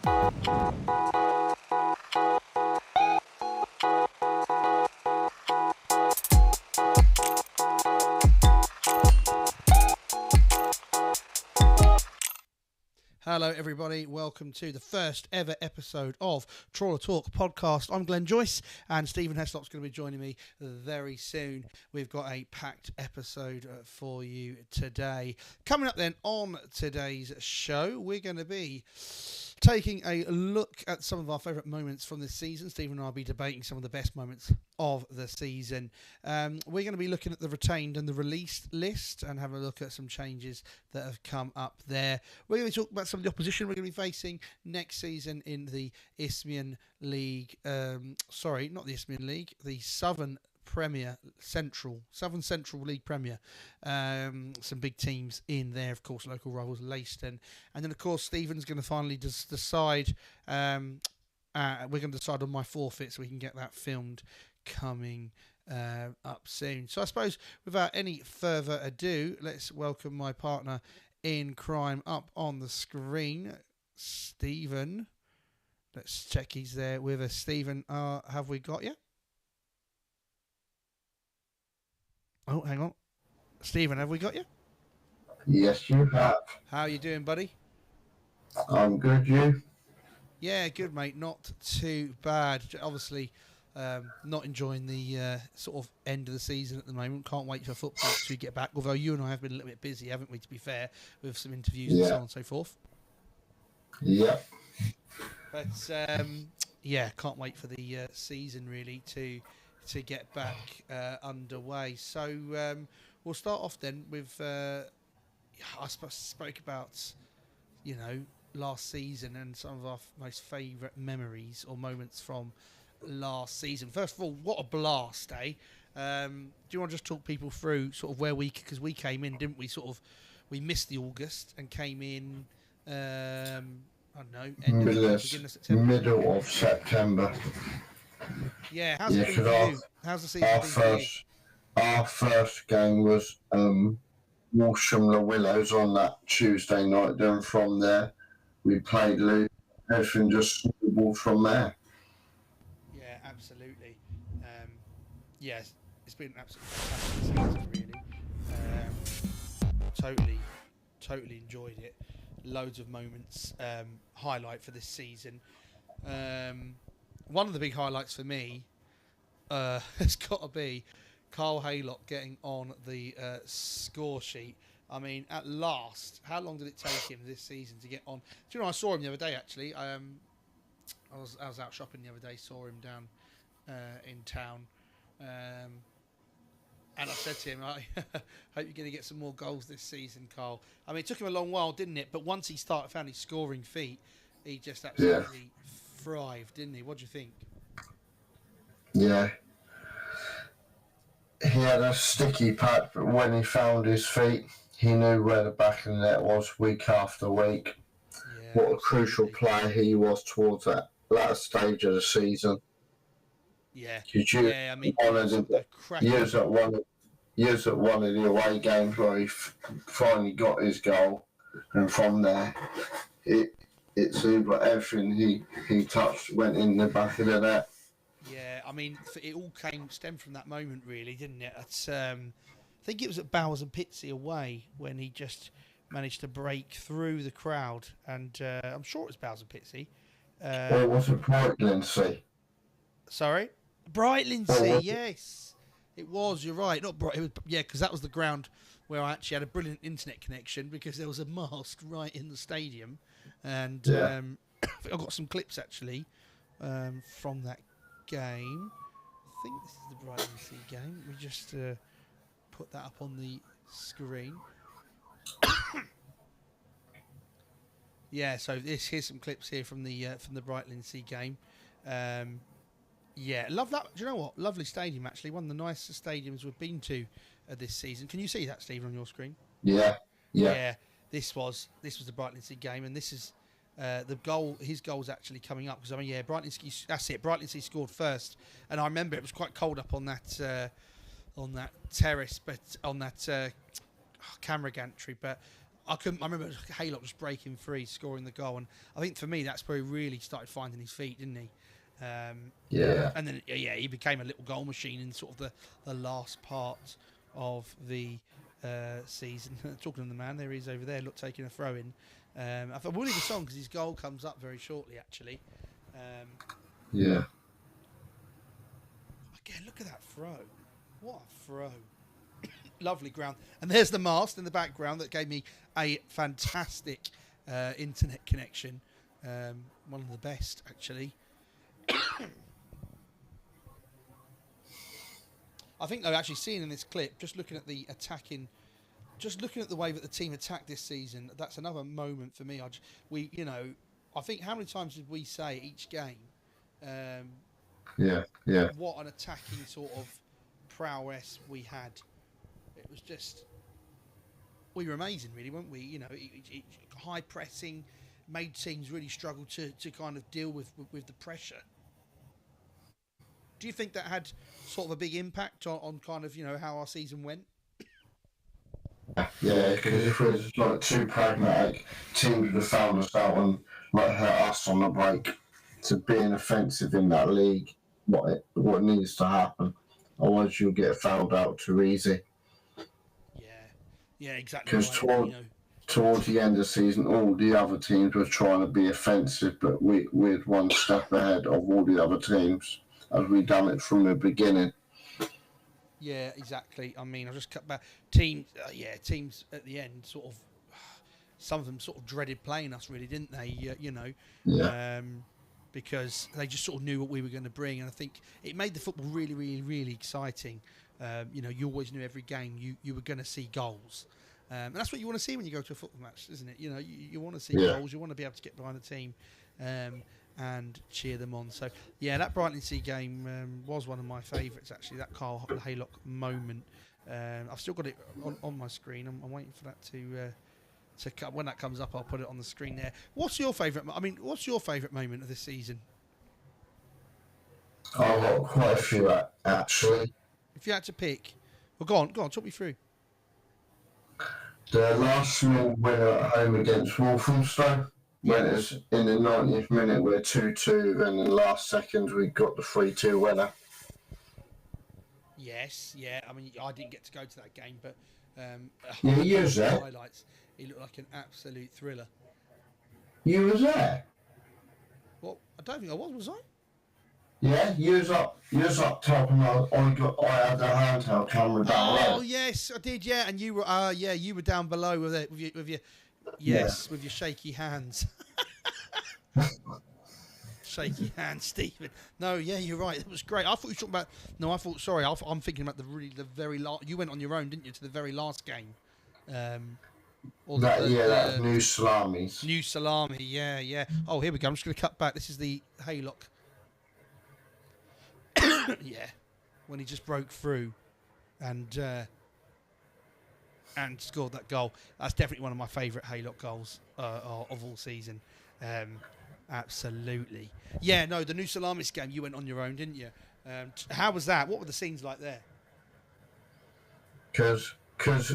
Hello everybody, welcome to the first ever episode of Trawler Talk Podcast. I'm Glen Joyce and Stephen Heslop's going to be joining me very soon. We've got a packed episode for you today. Coming up then on today's show, we're going to be taking a look at some of our favourite moments from this season. Stephen and I will be debating some of the best moments of the season. We're going to be looking at the retained and the released list and having a look at some changes that have come up there. We're going to talk about some of the opposition we're going to be facing next season in the Isthmian League. Sorry, not the Isthmian League, the Southern Central League Premier. Some big teams in there, of course, local rivals, Lowestoft. And then, of course, Stephen's going to finally decide. We're going to decide on my forfeit so we can get that filmed coming up soon. So I suppose without any further ado, let's welcome my partner in crime up on the screen, Stephen. Let's check he's there with us. Stephen, have we got you? Oh, hang on. Stephen, have we got you? Yes, you have. How are you doing, buddy? I'm good, you? Yeah, good, mate. Not too bad. Obviously, not enjoying the sort of end of the season at the moment. Can't wait for football to get back. Although you and I have been a little bit busy, haven't we, to be fair, with some interviews and so on and so forth. Yeah. But, yeah, can't wait for the season, really, to get back underway. So we'll start off then with, I spoke about, last season and some of our most favourite memories or moments from last season. First of all, what a blast, eh? Do you want to just talk people through sort of where because we came in, didn't we? Sort of, we missed the August and came in, I don't know, beginning of September. Middle of September. Yeah, how's it been for you? How's the season been for you? Our first game was Walsham the Willows on that Tuesday night. Then from there, we played Luton. Everything just snowballed from there. Yeah, absolutely. Yes, it's been an absolutely fantastic season, really. Totally enjoyed it. Loads of moments. Highlight for this season. One of the big highlights for me has got to be Carl Haylock getting on the score sheet. I mean, at last, how long did it take him this season to get on? Do you know, I saw him the other day, actually. I was out shopping the other day, saw him down in town. And I said to him, I hope you're going to get some more goals this season, Carl. I mean, it took him a long while, didn't it? But once he found his scoring feet, he just absolutely thrived, didn't he? What do you think? Yeah. He had a sticky patch, but when he found his feet, he knew where the back of the net was week after week. Yeah, what a crucial player he was towards that latter stage of the season. Yeah. I mean, years at one of the away games where he finally got his goal, and from there, it seemed like everything he touched went in the back of the net. Yeah, I mean, it all stemmed from that moment, really, didn't it? I think it was at Bowers and Pitsea away when he just managed to break through the crowd, and I'm sure it was Bowers and Pitsea. Or was it Brightlingsea? Sorry? Brightlingsea, yes. It was, you're right. Not Bright. It was, yeah, because that was the ground where I actually had a brilliant internet connection because there was a mast right in the stadium. And I think I've got some clips, actually, from that game. I think this is the Brightlingsea game. We just put that up on the screen. Yeah, so here's some clips here from the Brightlingsea game. Yeah, love that. Do you know what? Lovely stadium, actually. One of the nicest stadiums we've been to this season. Can you see that, Stephen, on your screen? Yeah. This was the Brightlingsea game, and this is the goal. His goal's actually coming up because I mean, yeah, Brightlingsea. That's it. Brightlingsea scored first, and I remember it was quite cold up on that terrace, but on that camera gantry. But I remember Haylock just breaking free, scoring the goal, and I think for me that's where he really started finding his feet, didn't he? And then he became a little goal machine in sort of the last part of the season. Talking to the man, there he is over there, look, taking a throw in. I thought we'll leave the song because his goal comes up very shortly, actually. Yeah. Again, look at that throw. What a throw. Lovely ground. And there's the mast in the background that gave me a fantastic internet connection. One of the best, actually. I think though, actually seeing in this clip, just looking at the way that the team attacked this season, that's another moment for me. I think how many times did we say each game? What an attacking sort of prowess we had. It was just, we were amazing, really, weren't we? You know, high pressing made teams really struggle to kind of deal with the pressure. Do you think that had sort of a big impact on kind of, how our season went? Yeah, because if we were just like too pragmatic, teams would have found us out and hurt us on the break. To being offensive in that league, what needs to happen, otherwise you'll get fouled out too easy. Yeah, exactly. Because towards the end of the season, all the other teams were trying to be offensive, but we're one step ahead of all the other teams, as we done it from the beginning. Yeah, exactly. I mean, I just cut back. Teams at the end sort of, some of them sort of dreaded playing us, really, didn't they? Because they just sort of knew what we were going to bring, and I think it made the football really, really, really exciting. You always knew every game you were going to see goals, and that's what you want to see when you go to a football match, isn't it? You want to see goals, you want to be able to get behind the team and cheer them on. So that Brighton Sea game was one of my favourites, actually. That Carl Haylock moment. I've still got it on my screen. I'm waiting for that to when that comes up, I'll put it on the screen there. What's your favourite moment of this season? I've got quite a few, actually. If you had to pick, well, go on, talk me through. The last winner at home against Walthamstow, when it's in the 90th minute, we're 2-2, and in the last second we got the 3-2 winner. Yes, yeah. I mean, I didn't get to go to that game, but you was there. Highlights. It looked like an absolute thriller. You was there? Well, I don't think I was I? Yeah, you was up top, and I had the handheld camera down there. Oh yes, I did. Yeah, and you were down below with your shaky hands. Shaky hands, Stephen. No, yeah, you're right. It was great. I thought you were talking about. No, I thought. Sorry, I'm thinking about the very last. You went on your own, didn't you, to the very last game? That was New Salamis. New Salami, yeah. Oh, here we go. I'm just going to cut back. This is the Haylock. When he just broke through and scored that goal. That's definitely one of my favourite Haylock goals of all season. Absolutely. Yeah, no, the New Salamis game, you went on your own, didn't you? How was that? What were the scenes like there? Because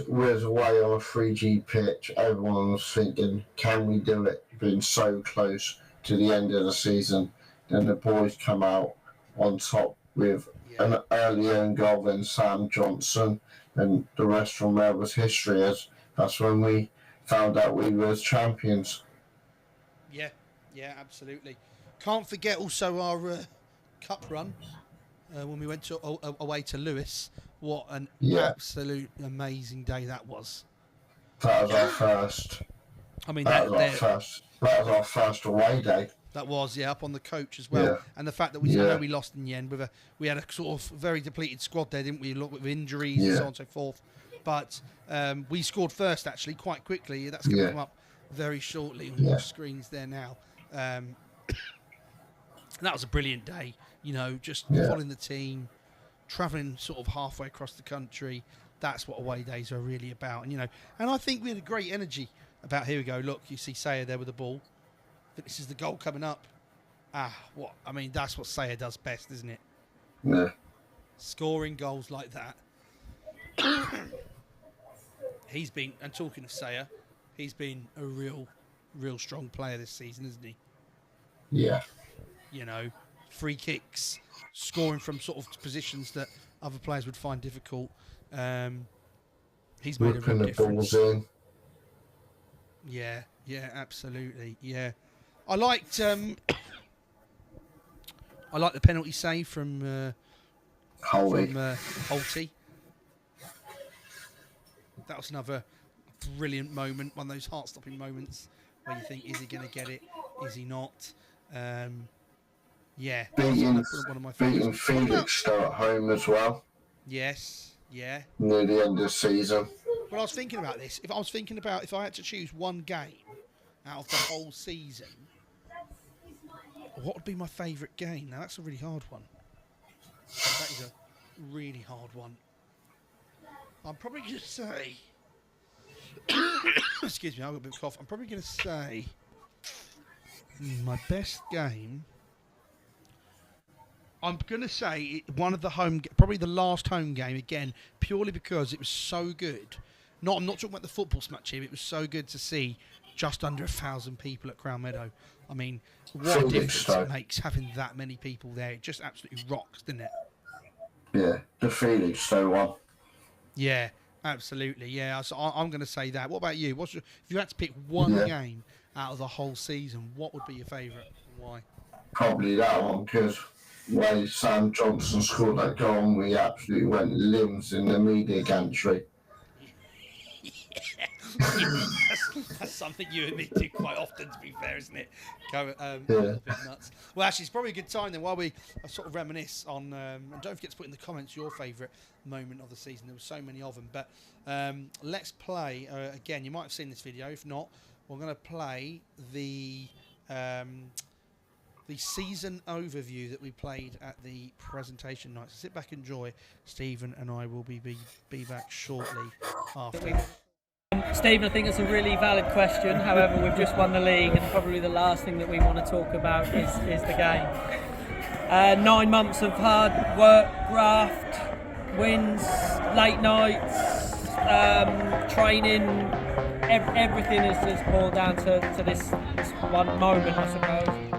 we was away on a 3G pitch, everyone was thinking, can we do it? Being so close to the end of the season. Then the boys come out on top with an early own goal, then Sam Johnson, and the rest from there was history. As that's when we found out we were champions. Yeah, absolutely. Can't forget also our cup run when we went away to Lewis. What an absolute amazing day that was. That was our first. I mean, that was our first away day. That was, up on the coach as well. Yeah. And the fact that I know we lost in the end. We had a sort of very depleted squad there, didn't we? With injuries and so on and so forth. But we scored first, actually, quite quickly. That's going to come up very shortly on your screens there now. And that was a brilliant day. Just following the team, travelling sort of halfway across the country. That's what away days are really about. And I think we had a great energy about, here we go, look, you see Sayer there with the ball. This is the goal coming up. That's what Sayer does best, isn't it? Yeah. Scoring goals like that. And talking of Sayer, he's been a real strong player this season, isn't he? Yeah. You know, free kicks, scoring from sort of positions that other players would find difficult. He's made a real difference. Yeah, absolutely. Yeah, I liked the penalty save from Holty. That was another brilliant moment, one of those heart-stopping moments where you think, is he going to get it? Is he not? Yeah, beating one of my favourites. Felixstowe at home as well. Yes, yeah. Near the end of the season. Well, I was thinking about this. If I had to choose one game out of the whole season, what would be my favourite game? Now, that's a really hard one. That is a really hard one. I'm probably going to say... excuse me, I've got a bit of a cough. I'm probably going to say my best game... I'm going to say one of the probably the last home game, again, purely because it was so good. I'm not talking about the football smash here, but it was so good to see just under 1,000 people at Crown Meadow. I mean, what a difference it makes having that many people there. It just absolutely rocks, doesn't it? Yeah, the Felixstowe one. Yeah, absolutely. Yeah, so I'm going to say that. What about you? If you had to pick one game out of the whole season, what would be your favourite? Why? Probably that one, because when Sam Johnson scored that goal, we absolutely went limbs in the media gantry. That's something you and me do quite often, to be fair, isn't it? Go a bit nuts. Well, actually, it's probably a good time then while we sort of reminisce on, and don't forget to put in the comments your favourite moment of the season. There were so many of them, but let's play again. You might have seen this video. If not, we're going to play the season overview that we played at the presentation night. So sit back and enjoy. Stephen and I will be back shortly after. Stephen, I think it's a really valid question. However, we've just won the league, and probably the last thing that we want to talk about is the game. 9 months of hard work, graft, wins, late nights, training, everything is just boiled down to this one moment, I suppose.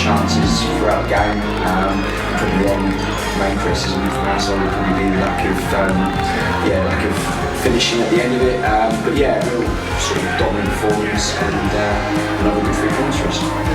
chances throughout the game. Probably one main criticism from our side would probably be the lack of finishing at the end of it. But yeah, real sort of dominant performance and another good 3 points for us.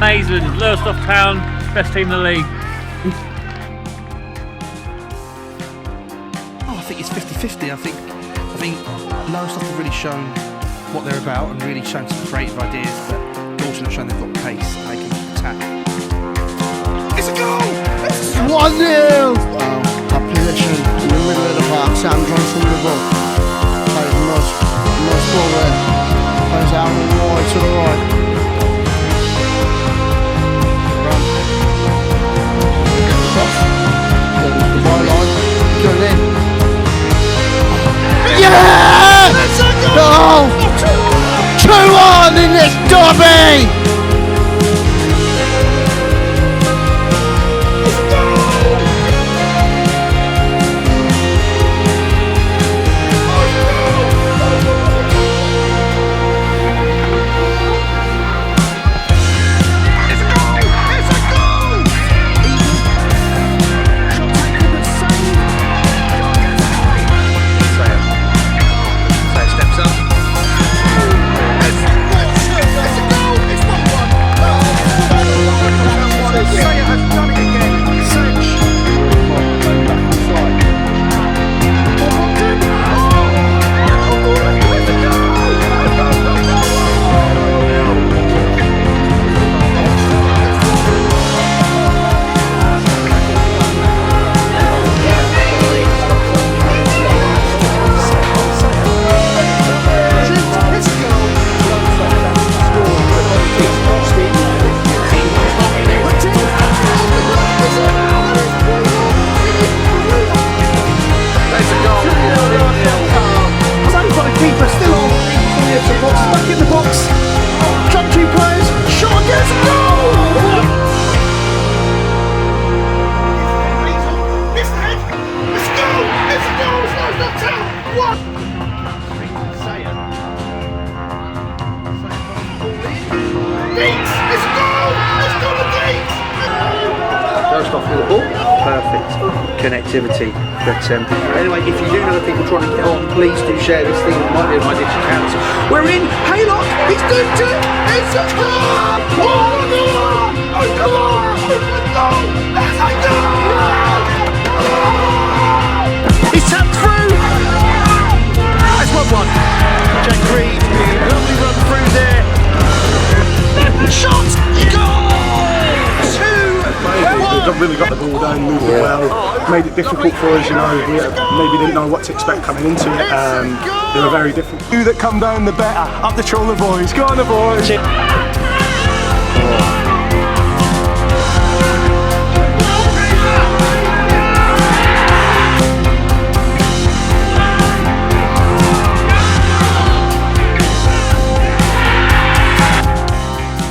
amazing. Lowestoft Town, best team in the league. I think it's 50-50. I think Lowestoft have really shown what they're about and really shown some creative ideas, but Gorton have shown they've got pace and they can attack. It's a goal! It's 1-0! Wow, top position in the middle of the park. Sam Johnson with the ball. Plays nice ball there. Plays out wide to the right. Run. Gets across. Goes to the byline. Glen. Yeah! Oh! 2-1 in this derby! Lowestoft with the ball, perfect connectivity. But anyway, if you do know people trying to get on, please do share this thing. It might be on my digital accounts. We're in. Haylock. It's doing it. It's a goal. Oh, come on! It's a goal! He's tapped through. That's 1-1. Jack Reed, lovely run through there. Shot. Goal. We've really got the ball down, moved it well, made it difficult for us, you know, we maybe didn't know what to expect coming into it, they were very different. Who that come down the better, up the Trawler boys, go on the boys!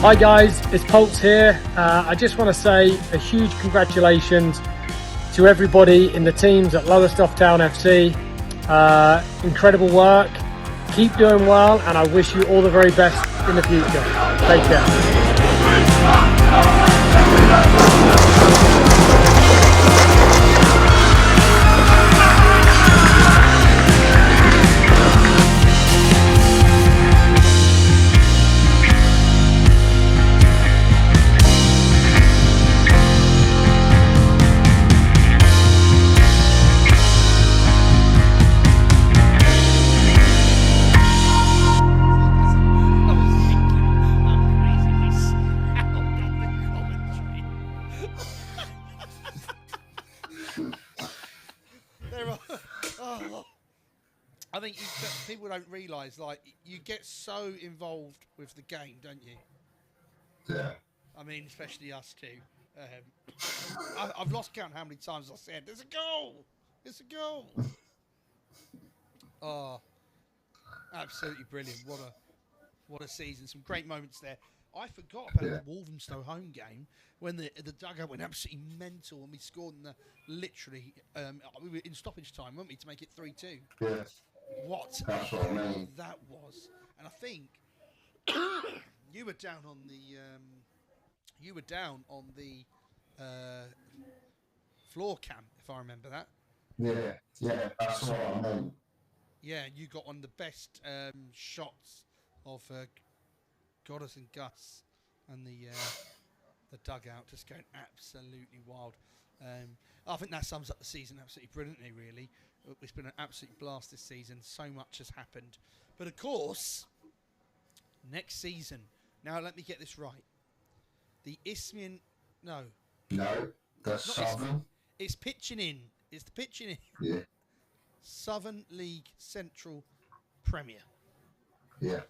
Hi guys, it's Pulse here. I just want to say a huge congratulations to everybody in the teams at Lowestoft Town FC. Incredible work, keep doing well, and I wish you all the very best in the future. Take care. I think people don't realise, like, you get so involved with the game, don't you? Yeah. I mean, especially us two. I've lost count how many times I said, "There's a goal! It's a goal!" Oh, absolutely brilliant! What a season! Some great moments there. I forgot about the Walthamstow home game when the dugout went absolutely mental and we scored in literally we were in stoppage time, weren't we, to make it 3-2? Yes. What That's what I mean. that was. And I think you were down on the floor cam, if I remember that. Yeah, that's what I mean. Yeah, you got on the best shots of Goddess and Gus and the the dugout just going absolutely wild. I think that sums up the season absolutely brilliantly, really. It's been an absolute blast this season. So much has happened. But, of course, next season, now let me get this right. The Isthmian... No, that's Southern. It's pitching in. It's the pitching in. Yeah. Southern League Central Premier. Yeah.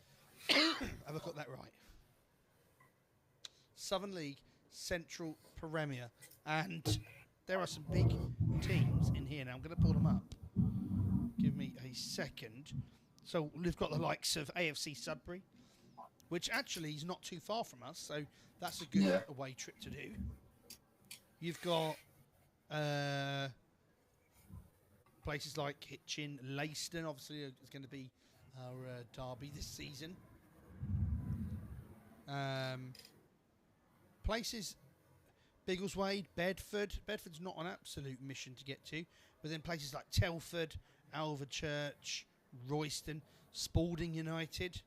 Have I got that right? Southern League Central Premier. And there are some big teams in here now. I'm going to pull them up. Give me a second. So we've got the likes of AFC Sudbury, which actually is not too far from us. So that's a good away trip to do. You've got places like Hitchin, Leiston, obviously is going to be our derby this season. Places, Biggleswade, Bedford. Bedford's not an absolute mission to get to, but then places like Telford, Alvechurch, Royston, Spalding United.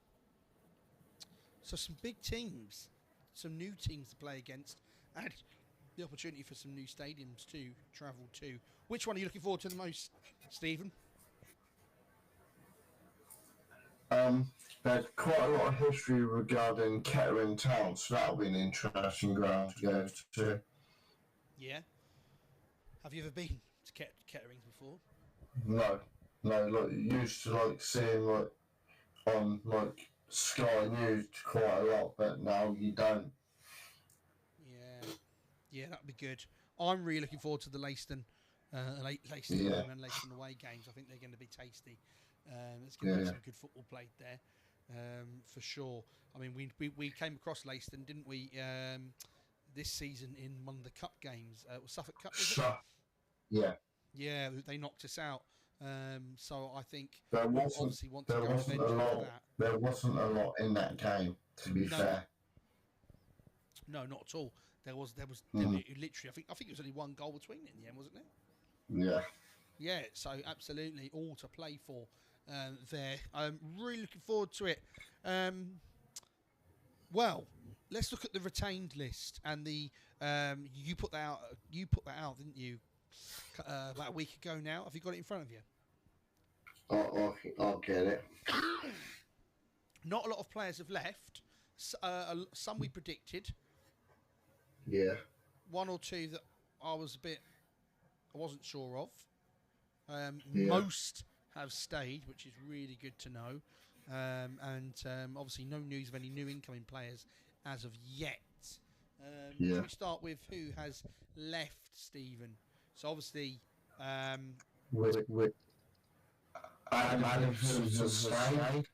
So some big teams, some new teams to play against, and the opportunity for some new stadiums to travel to. Which one are you looking forward to the most, Stephen? There's quite a lot of history regarding Kettering Town, so that'll be an interesting ground to go to. Yeah. Have you ever been to Ketterings before? No, like used to seeing on Sky News quite a lot, but now you don't. Yeah, that'd be good. I'm really looking forward to the Leiston home and Leiston away games. I think they're going to be tasty. There's going to be some good football played there, for sure. I mean, we came across Leiston, didn't we, this season in one of the cup games? Suffolk Cup, was it? Yeah. Yeah, they knocked us out. So I think There we'll wasn't, obviously want to there go wasn't a eventually lot. for that. There wasn't a lot in that game, to be fair. No, not at all. There was literally. I think it was only one goal between it in the end, wasn't it? Yeah. Yeah. So absolutely, all to play for there. I'm really looking forward to it. Well, let's look at the retained list and the. You put that out. You put that out, didn't you? About a week ago now. Have you got it in front of you? I'll get it. Not a lot of players have left. Some we predicted. Yeah. One or two that I wasn't sure of. Most have stayed, which is really good to know. And obviously no news of any new incoming players as of yet. Should we start with who has left, Stephen? So obviously... with Adam stayed.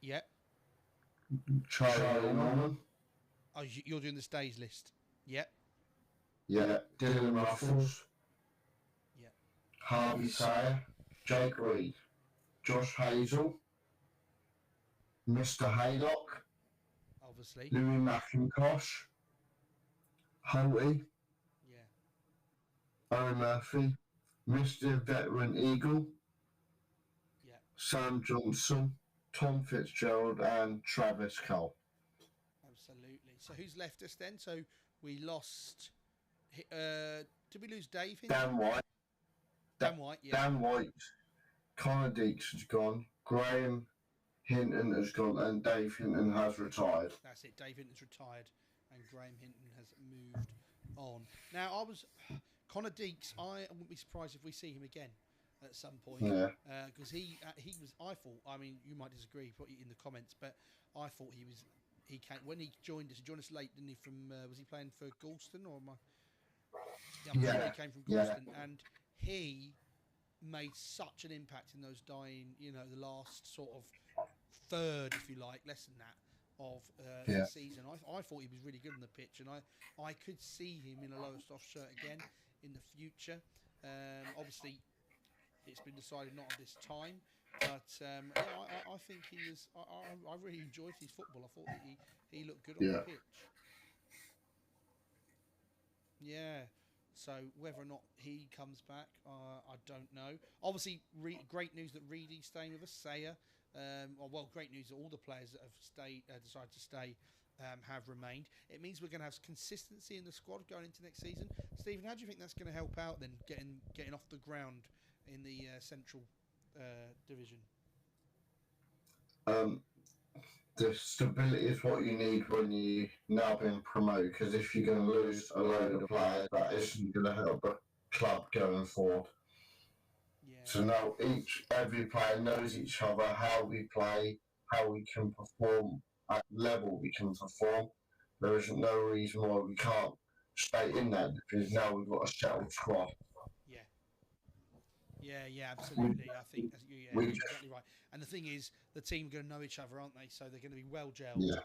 Yeah. Charlie Norman. Oh, you're doing the stays list. Yep. Yeah. Dylan Ruffles. Yeah. Harvey Sayer. Jake Reed. Josh Hazel. Mr. Haylock. Obviously. Louis McIntosh. Holty. Yeah. Owen Murphy. Mr. Veteran Eagle. Yeah. Sam Johnson. Tom Fitzgerald and Travis Cole. Absolutely. So who's left us then? So we lost... did we lose Dave? Dan White. Dan White, yeah. Dan White. Connor Deeks has gone. Graham Hinton has gone. And Dave Hinton has retired. That's it. Dave Hinton's retired and Graham Hinton has moved on. Now, Connor Deeks, I wouldn't be surprised if we see him again at some point. Yeah. Because he was, I thought, I mean, you might disagree, put it in the comments, but I thought he came, when he joined us late, didn't he, from, was he playing for Galston or am I? Yeah, I'm sure he came from Galston, and he made such an impact in those dying, the last sort of third, if you like, less than that, of the season. I thought he was really good on the pitch, and I could see him in a Lowestoft shirt again in the future. Obviously, it's been decided not at this time, but I think he was. I really enjoyed his football. I thought that he looked good on the pitch. Yeah. So whether or not he comes back, I don't know. Obviously, great news that Reedy's staying with us. Sayer. Great news that all the players that have stayed decided to stay have remained. It means we're going to have consistency in the squad going into next season. Stephen, how do you think that's going to help out then, getting off the ground in the Central Division? The stability is what you need when you now been promoted, because if you're going to lose a load of players, that isn't going to help the club going forward. Yeah. So now every player knows each other, how we play, how we can perform, at level we can perform. There isn't no reason why we can't stay in that, because now we've got a settled squad. Yeah, absolutely. I think you're exactly right. And the thing is, the team are going to know each other, aren't they? So they're going to be well gelled. Yeah.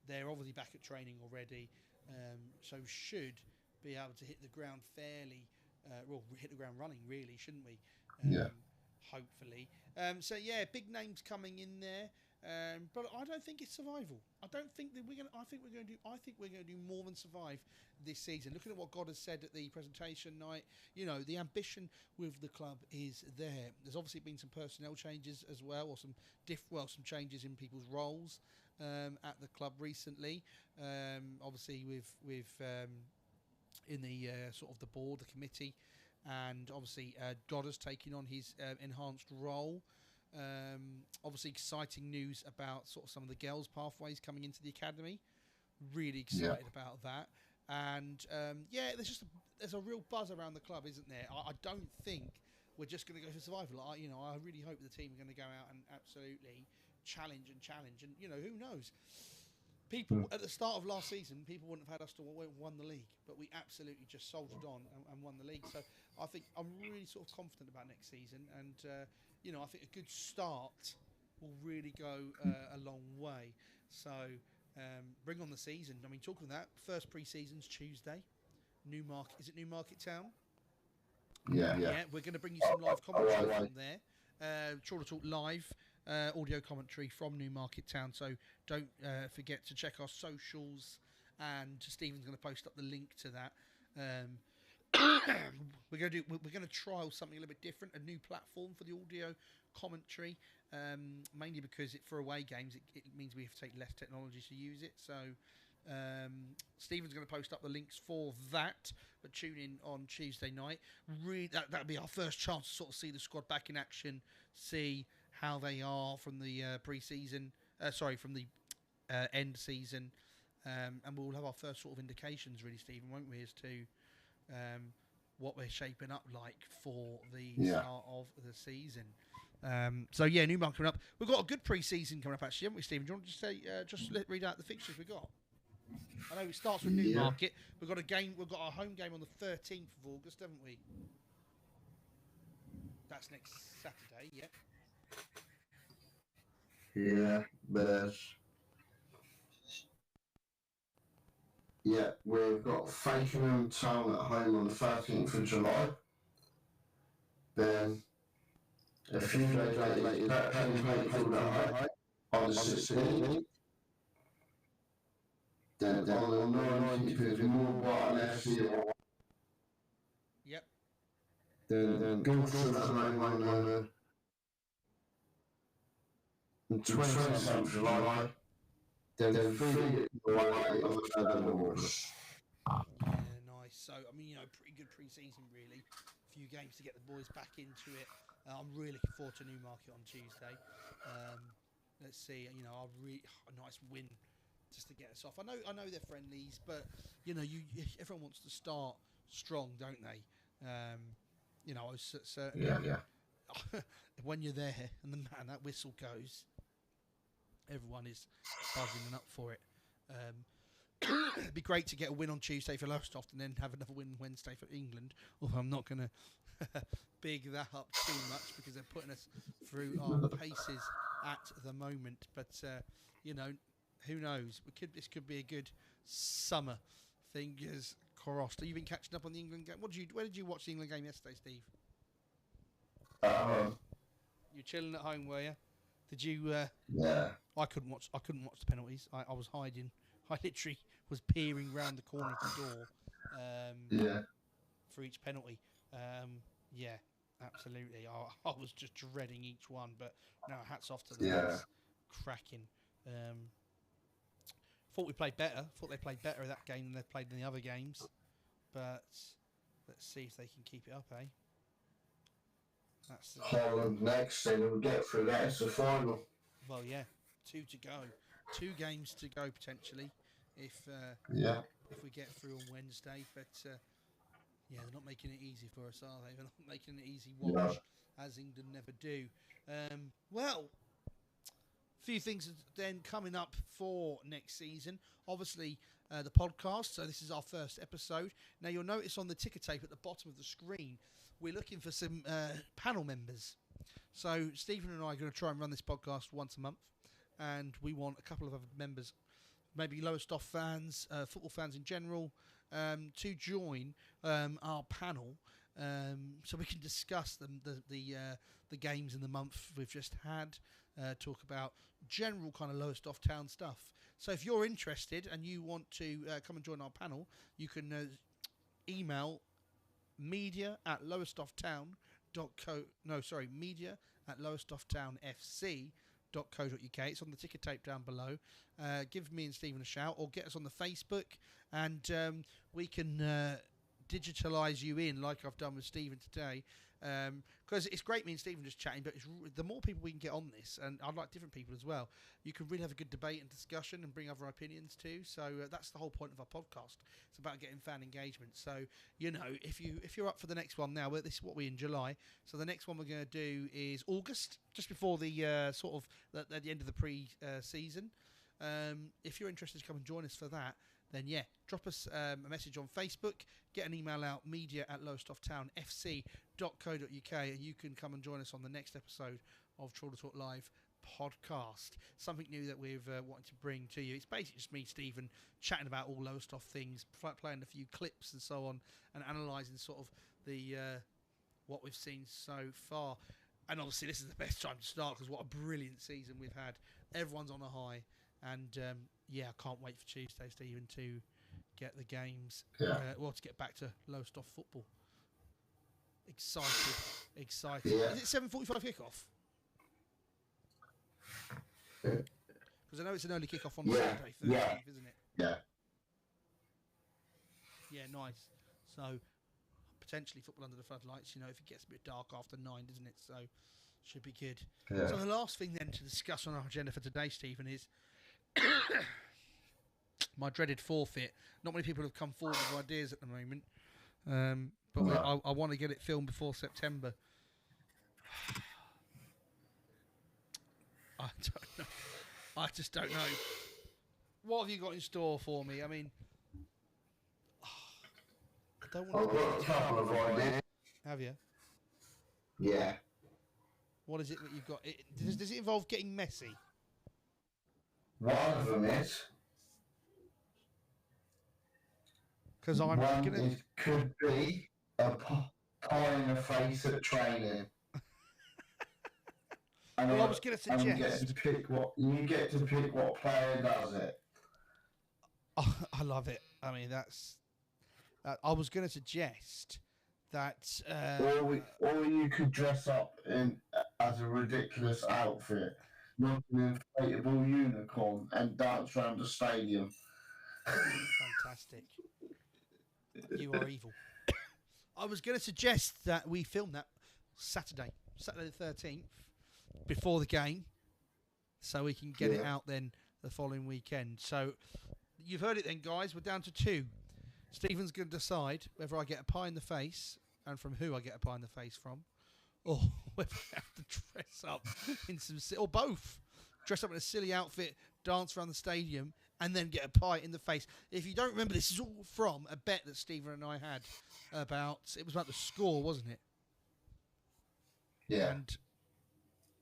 They're obviously back at training already, so should be able to hit the ground fairly. Hit the ground running, really, shouldn't we? Hopefully. Big names coming in there. But I don't think it's survival. I think we're going to do more than survive this season. Looking at what God has said at the presentation night, the ambition with the club is there. There's obviously been some personnel changes as well, or some changes in people's roles at the club recently. Obviously with in the sort of the board, the committee, and obviously God has taken on his enhanced role. Obviously exciting news about sort of some of the girls' pathways coming into the academy. Really excited about that. And there's a real buzz around the club, isn't there? I don't think we're just going to go for survival. I really hope the team are going to go out and absolutely challenge, and who knows. People at the start of last season, people wouldn't have had us to won the league, but we absolutely just soldiered on and won the league. So I think I'm really sort of confident about next season, and I think a good start will really go a long way. So bring on the season. I mean, talking of that, first pre-season's Tuesday. Newmarket, is it Newmarket Town? Yeah. We're going to bring you some live commentary from there. Trawler Talk Live. Audio commentary from Newmarket Town, so don't forget to check our socials, and Stephen's going to post up the link to that. We're going to trial something a little bit different, a new platform for the audio commentary, mainly because for away games it means we have to take less technology to use it. So Stephen's going to post up the links for that, but tune in on Tuesday night. That'll be our first chance to sort of see the squad back in action, see how they are from the pre-season, from the end season, and we'll have our first sort of indications, really, Stephen, won't we, as to what we're shaping up like for the start of the season. Newmarket coming up. We've got a good pre-season coming up, actually, haven't we, Stephen? Do you want to just read out the fixtures we've got? I know it starts with Newmarket. We've got a game. We've got our home game on the 13th of August, haven't we? That's next Saturday. Yeah. Yeah, we've got Fakenham Town at home on the 13th of July. Then a few days later, Hatfield at home on the 16th. Then on the 19th is Moorbarton FC. Yep. Then Guildford at home on the 27th of July. Then Fleet away on the 3rd of August. Yeah, nice. So, I mean, pretty good pre-season, really. A few games to get the boys back into it. I'm really looking forward to Newmarket on Tuesday. Let's see, a nice win just to get us off. I know they're friendlies, but everyone wants to start strong, don't they? I was certainly when you're there and that whistle goes, everyone is buzzing and up for it. It'd be great to get a win on Tuesday for Lowestoft and then have another win Wednesday for England. Although I'm not going to big that up too much because they're putting us through our paces at the moment. But who knows? This could be a good summer. Fingers crossed. Have you been catching up on the England game? Where did you watch the England game yesterday, Steve? You chilling at home, were you? Did you? Yeah. I couldn't watch the penalties. I was hiding. I literally was peering round the corner of the door. For each penalty. Yeah, absolutely. I was just dreading each one, but no, hats off to the lads. Cracking Thought we played better. Thought they played better that game than they've played in the other games. But let's see if they can keep it up, eh? That's Holland next, then we'll get through that. It's the final. Well, yeah, 2 to go. 2 games to go potentially, if we get through on Wednesday. But yeah, they're not making it easy for us, are they? They're not making it easy watch, as England never do. Well, a few things then coming up for next season. Obviously, the podcast. So this is our first episode. Now, you'll notice on the ticker tape at the bottom of the screen, we're looking for some panel members. So Stephen and I are going to try and run this podcast once a month. And we want a couple of other members, maybe Lowestoft fans, football fans in general, to join our panel. So we can discuss the games in the month we've just had, talk about general kind of Lowestoft town stuff. So if you're interested and you want to come and join our panel, you can email media@lowestofttownfc.co.uk. It's on the ticker tape down below. Give me and Stephen a shout, or get us on the Facebook, and we can digitalise you in like I've done with Stephen today, because it's great me and Stephen just chatting, but the more people we can get on this, and I'd like different people as well, you can really have a good debate and discussion and bring other opinions too. So that's the whole point of our podcast. It's about getting fan engagement. So if you're up for the next one now, this is what we're in July, so the next one we're going to do is August, just before the at the end of the pre-season. If you're interested to come and join us for that, then yeah, drop us a message on Facebook, get an email out, media@lowestofttownfc.co.uk, and you can come and join us on the next episode of Trawler Talk Live Podcast. Something new that we've wanted to bring to you. It's basically just me, Stephen, chatting about all Lowestoft things, playing a few clips and so on, and analysing sort of the what we've seen so far. And obviously this is the best time to start, because what a brilliant season we've had. Everyone's on a high. And I can't wait for Tuesday, Stephen, to get the games. To get back to Lowestoft football. Excited. Yeah. Is it 7:45 kickoff? Because I know it's an early kickoff on Saturday, 13th, isn't it? Yeah. Yeah, nice. So potentially football under the floodlights. If it gets a bit dark after 9, doesn't it? So should be good. Yeah. So the last thing then to discuss on our agenda for today, Stephen, is my dreaded forfeit. Not many people have come forward with ideas at the moment, but I want to get it filmed before September. I don't know. I just don't know. What have you got in store for me? I mean, I don't want to. I've got a couple of ideas. Have you? Yeah. What is it that you've got? Does it involve getting messy? One of them is. Because I'm gonna. It could be a pie in the face at training. And well, I was going to suggest. You get to pick what player does it. Oh, I love it. I mean, I was going to suggest that. Or you could dress up as a ridiculous outfit, not an inflatable unicorn, and dance around the stadium. Fantastic. You are evil. I was going to suggest that we film that Saturday the 13th, before the game, so we can get it out then the following weekend. So you've heard it then, guys. We're down to 2. Stephen's going to decide whether I get a pie in the face, and from who I get a pie in the face from, or whether I have to dress up in or both. Dress up in a silly outfit, dance around the stadium, and then get a pie in the face. If you don't remember, this is all from a bet that Stephen and I had about the score, wasn't it? Yeah. And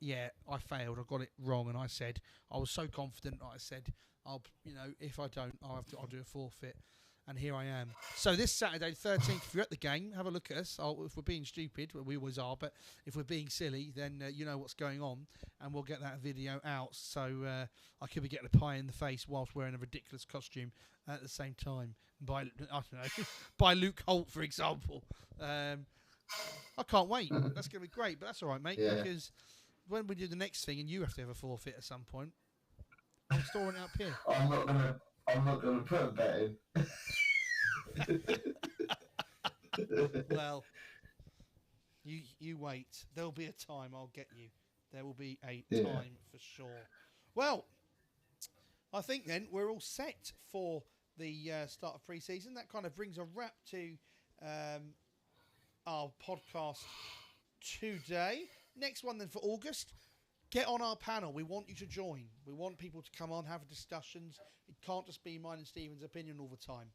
yeah, I failed. I got it wrong, and I was so confident. I said, if I don't, I'll do a forfeit. And here I am. So this Saturday, 13th, if you're at the game, have a look at us. If we're being stupid, well, we always are, but if we're being silly, then you know what's going on, and we'll get that video out. So I could be getting a pie in the face whilst wearing a ridiculous costume at the same time. By Luke Holt, for example. I can't wait. That's going to be great, but that's all right, mate, because when we do the next thing, and you have to have a forfeit at some point, I'm storing it up here. I'm not gonna put a bet in. Well, you wait. There'll be a time. I'll get you. There will be a time for sure. Well, I think then we're all set for the start of pre-season. That kind of brings a wrap to our podcast today. Next one then for August. Get on our panel. We want you to join. We want people to come on, have discussions. It can't just be mine and Stephen's opinion all the time.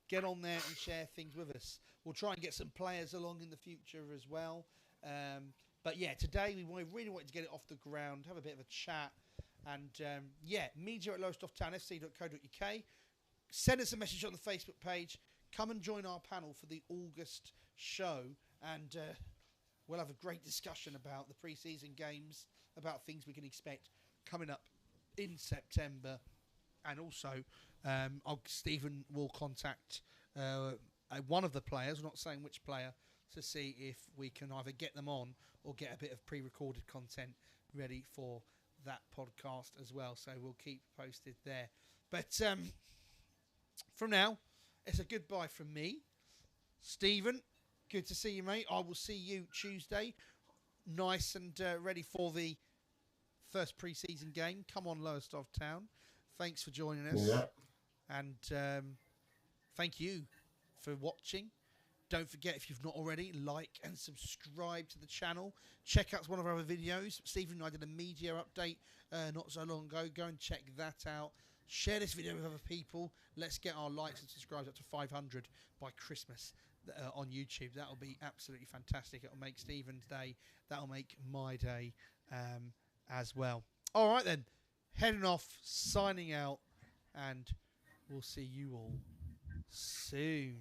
Get on there and share things with us. We'll try and get some players along in the future as well. But yeah, today we really wanted to get it off the ground, have a bit of a chat. And media at lowestoftownfc.co.uk. Send us a message on the Facebook page. Come and join our panel for the August show. And we'll have a great discussion about the pre-season games, about things we can expect coming up in September. And also, Stephen will contact one of the players, I'm not saying which player, to see if we can either get them on or get a bit of pre-recorded content ready for that podcast as well. So we'll keep posted there. But from now, it's a goodbye from me. Stephen, good to see you, mate. I will see you Tuesday. Nice and ready for the first pre-season game. Come on, Lowestoft Town. Thanks for joining us. Yeah. And thank you for watching. Don't forget, if you've not already, like and subscribe to the channel. Check out one of our other videos. Stephen and I did a media update not so long ago. Go and check that out. Share this video with other people. Let's get our likes and subscribes up to 500 by Christmas on YouTube. That'll be absolutely fantastic. It'll make Stephen's day. That'll make my day as well. All right, then. Heading off, signing out, and we'll see you all soon.